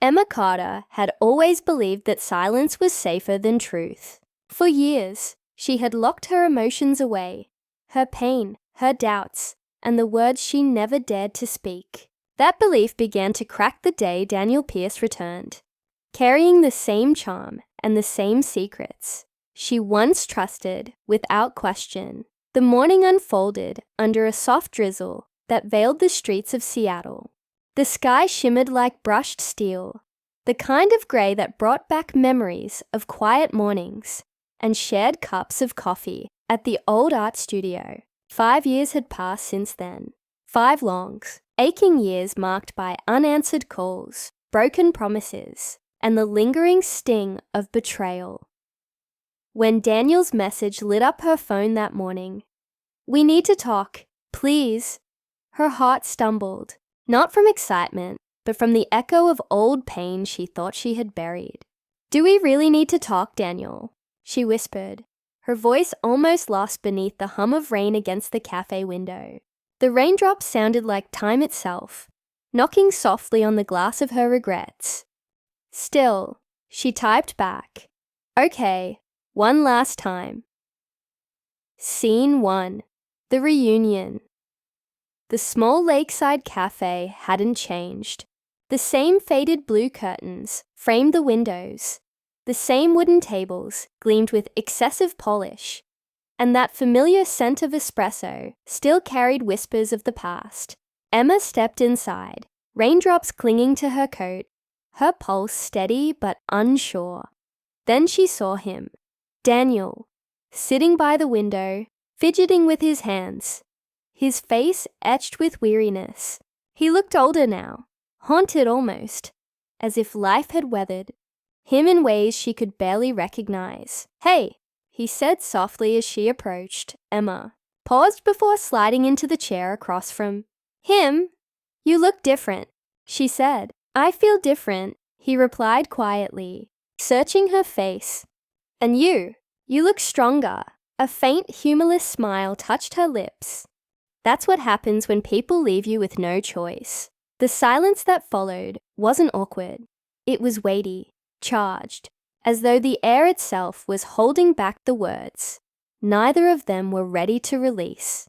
Emma Carter had always believed that silence was safer than truth. For years, she had locked her emotions away, her pain, her doubts, and the words she never dared to speak. That belief began to crack the day Daniel Pierce returned, carrying the same charm and the same secrets she once trusted without question. The morning unfolded under a soft drizzle that veiled the streets of Seattle. The sky shimmered like brushed steel, the kind of gray that brought back memories of quiet mornings and shared cups of coffee at the old art studio. 5 years had passed since then. 5 long, aching years marked by unanswered calls, broken promises, and the lingering sting of betrayal. When Daniel's message lit up her phone that morning, "We need to talk, please," her heart stumbled, not from excitement, but from the echo of old pain she thought she had buried. "Do we really need to talk, Daniel?" she whispered, her voice almost lost beneath the hum of rain against the cafe window. The raindrops sounded like time itself, knocking softly on the glass of her regrets. Still, she typed back, "Okay, one last time." Scene 1. The reunion. The small lakeside cafe hadn't changed. The same faded blue curtains framed the windows. The same wooden tables gleamed with excessive polish. And that familiar scent of espresso still carried whispers of the past. Emma stepped inside, raindrops clinging to her coat, her pulse steady but unsure. Then she saw him, Daniel, sitting by the window, fidgeting with his hands, his face etched with weariness. He looked older now, haunted almost, as if life had weathered him in ways she could barely recognize. "Hey," he said softly as she approached. Emma paused before sliding into the chair across from him. "You look different," she said. "I feel different," he replied quietly, searching her face. "And you look stronger." A faint, humorless smile touched her lips. That's what happens when people leave you with no choice. The silence that followed wasn't awkward. It was weighty, charged, as though the air itself was holding back the words neither of them were ready to release.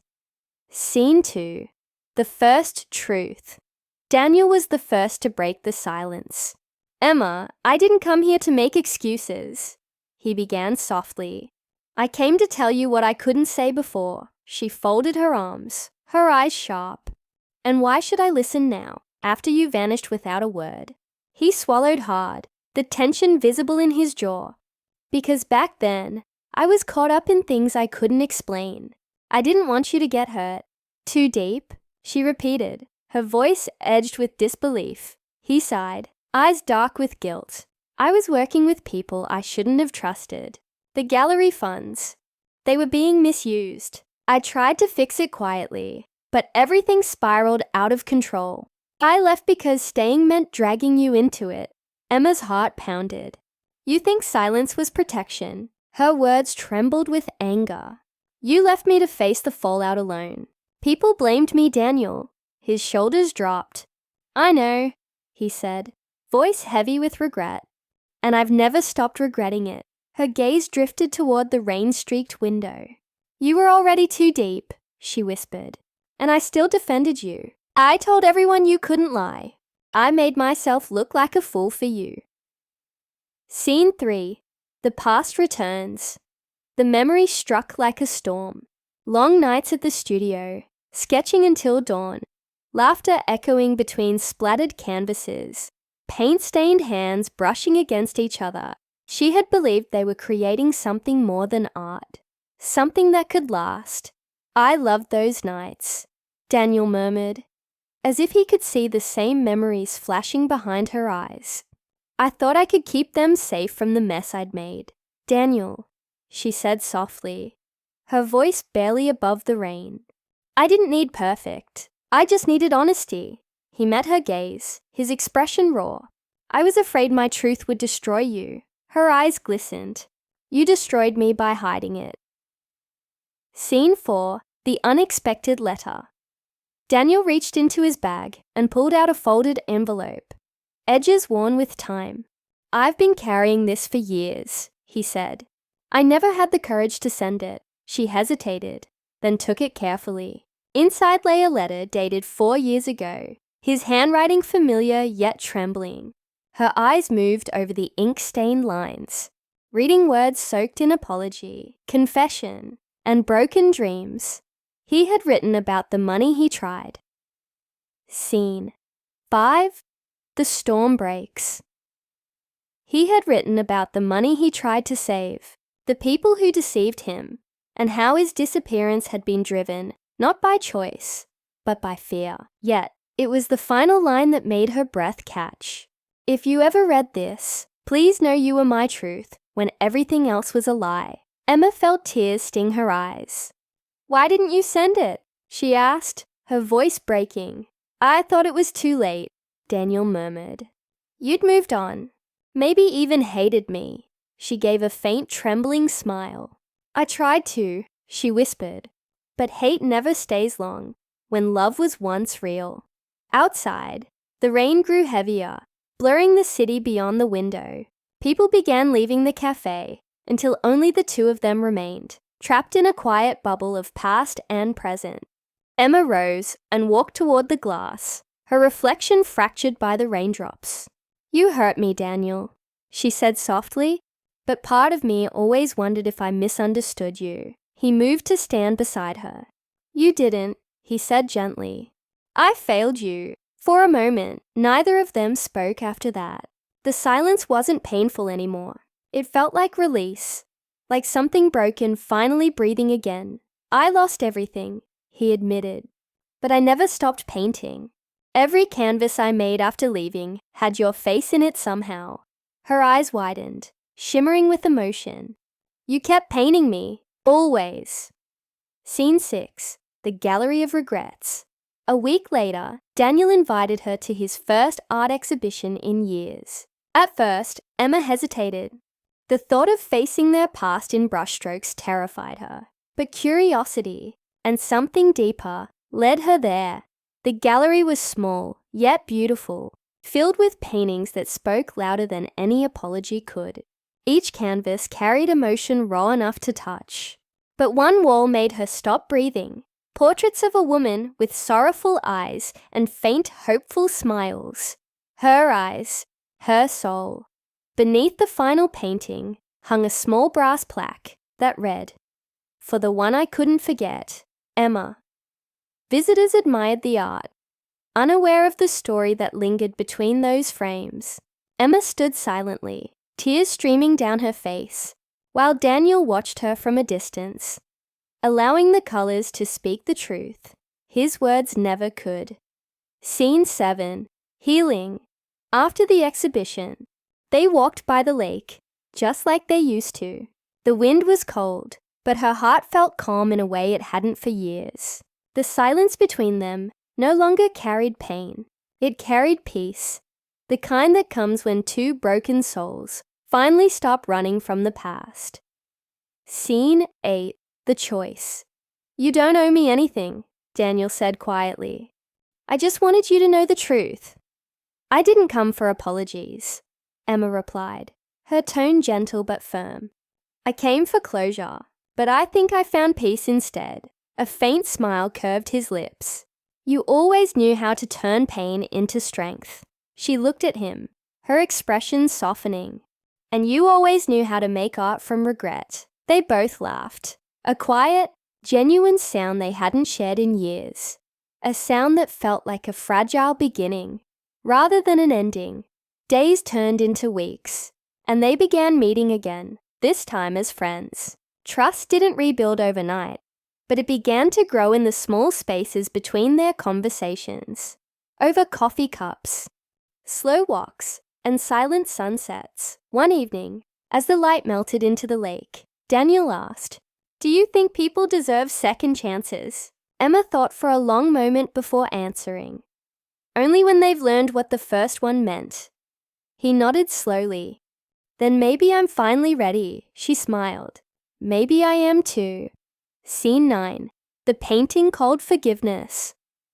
Scene 2. The first truth. Daniel was the first to break the silence. "Emma, I didn't come here to make excuses," he began softly. "I came to tell you what I couldn't say before." She folded her arms, her eyes sharp. "And why should I listen now, after you vanished without a word?" He swallowed hard, the tension visible in his jaw. "Because back then, I was caught up in things I couldn't explain. I didn't want you to get hurt." "Too deep?" she repeated, her voice edged with disbelief. He sighed, eyes dark with guilt. "I was working with people I shouldn't have trusted. The gallery funds, they were being misused. I tried to fix it quietly, but everything spiraled out of control. I left because staying meant dragging you into it." Emma's heart pounded. "You think silence was protection?" Her words trembled with anger. "You left me to face the fallout alone. People blamed me, Daniel." His shoulders dropped. "I know," he said, voice heavy with regret. "And I've never stopped regretting it." Her gaze drifted toward the rain-streaked window. "You were already too deep," she whispered, "and I still defended you. I told everyone you couldn't lie. I made myself look like a fool for you." Scene 3. The past returns. The memory struck like a storm. Long nights at the studio, sketching until dawn, laughter echoing between splattered canvases, paint-stained hands brushing against each other. She had believed they were creating something more than art, something that could last. "I loved those nights," Daniel murmured, as if he could see the same memories flashing behind her eyes. "I thought I could keep them safe from the mess I'd made." "Daniel," she said softly, her voice barely above the rain. "I didn't need perfect. I just needed honesty." He met her gaze, his expression raw. "I was afraid my truth would destroy you." Her eyes glistened. "You destroyed me by hiding it." Scene 4. The unexpected letter. Daniel reached into his bag and pulled out a folded envelope. edges worn with time. "I've been carrying this for years," he said. "I never had the courage to send it." She hesitated, then took it carefully. Inside lay a letter dated 4 years ago, his handwriting familiar yet trembling. Her eyes moved over the ink-stained lines, reading words soaked in apology, confession, and broken dreams. He had written about the money he tried. Scene 5. The storm breaks. He had written about the money he tried to save, the people who deceived him, and how his disappearance had been driven not by choice, but by fear. Yet, it was the final line that made her breath catch. "If you ever read this, please know you were my truth when everything else was a lie." Emma felt tears sting her eyes. "Why didn't you send it?" she asked, her voice breaking. "I thought it was too late," Daniel murmured. "You'd moved on, maybe even hated me." She gave a faint, trembling smile. "I tried to," she whispered, "but hate never stays long when love was once real." Outside, the rain grew heavier, blurring the city beyond the window. People began leaving the cafe until only the two of them remained, trapped in a quiet bubble of past and present. Emma rose and walked toward the glass, her reflection fractured by the raindrops. "You hurt me, Daniel," she said softly, "but part of me always wondered if I misunderstood you." He moved to stand beside her. "You didn't," he said gently. "I failed you." For a moment, neither of them spoke after that. The silence wasn't painful anymore. It felt like release, like something broken finally breathing again. "I lost everything," he admitted, "but I never stopped painting. Every canvas I made after leaving had your face in it somehow." Her eyes widened, shimmering with emotion. "You kept painting me, always." Scene 6. The Gallery of Regrets. A week later, Daniel invited her to his first art exhibition in years. At first, Emma hesitated. The thought of facing their past in brushstrokes terrified her. But curiosity, and something deeper, led her there. The gallery was small, yet beautiful, filled with paintings that spoke louder than any apology could. Each canvas carried emotion raw enough to touch. But one wall made her stop breathing. Portraits of a woman with sorrowful eyes and faint, hopeful smiles. Her eyes, her soul. Beneath the final painting hung a small brass plaque that read, "For the one I couldn't forget, Emma." Visitors admired the art, unaware of the story that lingered between those frames. Emma stood silently, tears streaming down her face, while Daniel watched her from a distance, allowing the colors to speak the truth. His words never could. Scene 7. Healing. After the exhibition, they walked by the lake, just like they used to. The wind was cold, but her heart felt calm in a way it hadn't for years. The silence between them no longer carried pain. It carried peace, the kind that comes when two broken souls finally stop running from the past. Scene 8. The Choice. "You don't owe me anything," Daniel said quietly. "I just wanted you to know the truth." "I didn't come for apologies," Emma replied, her tone gentle but firm. "I came for closure, but I think I found peace instead." A faint smile curved his lips. "You always knew how to turn pain into strength." She looked at him, her expression softening. "And you always knew how to make art from regret." They both laughed. A quiet, genuine sound they hadn't shared in years. A sound that felt like a fragile beginning, rather than an ending. Days turned into weeks, and they began meeting again, this time as friends. Trust didn't rebuild overnight, but it began to grow in the small spaces between their conversations. Over coffee cups, slow walks, and silent sunsets. One evening, as the light melted into the lake, Daniel asked, "Do you think people deserve second chances?" Emma thought for a long moment before answering. "Only when they've learned what the first one meant." He nodded slowly. "Then maybe I'm finally ready," she smiled. "Maybe I am too." Scene 9. The painting called Forgiveness.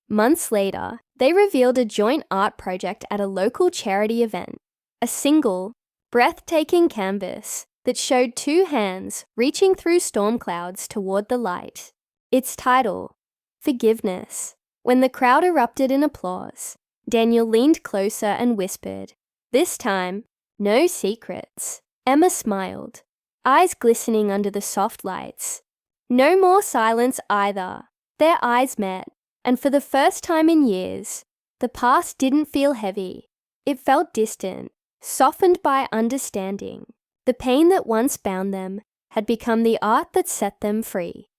Months later, they revealed a joint art project at a local charity event, a single, breathtaking canvas that showed two hands reaching through storm clouds toward the light. Its title, Forgiveness. When the crowd erupted in applause, Daniel leaned closer and whispered, "This time, no secrets." Emma smiled, eyes glistening under the soft lights. No more silence either. Their eyes met, and for the first time in years, the past didn't feel heavy. It felt distant, softened by understanding. The pain that once bound them had become the art that set them free.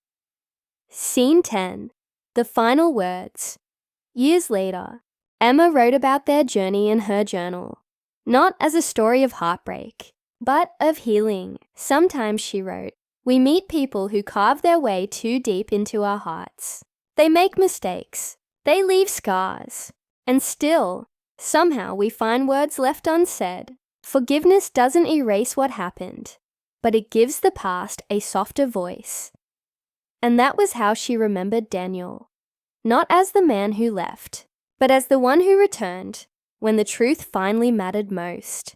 Scene 10. The final words. Years later, Emma wrote about their journey in her journal, not as a story of heartbreak, but of healing. Sometimes, she wrote, we meet people who carve their way too deep into our hearts. They make mistakes. They leave scars. And still, somehow we find words left unsaid. Forgiveness doesn't erase what happened, but it gives the past a softer voice. And that was how she remembered Daniel. Not as the man who left, but as the one who returned when the truth finally mattered most.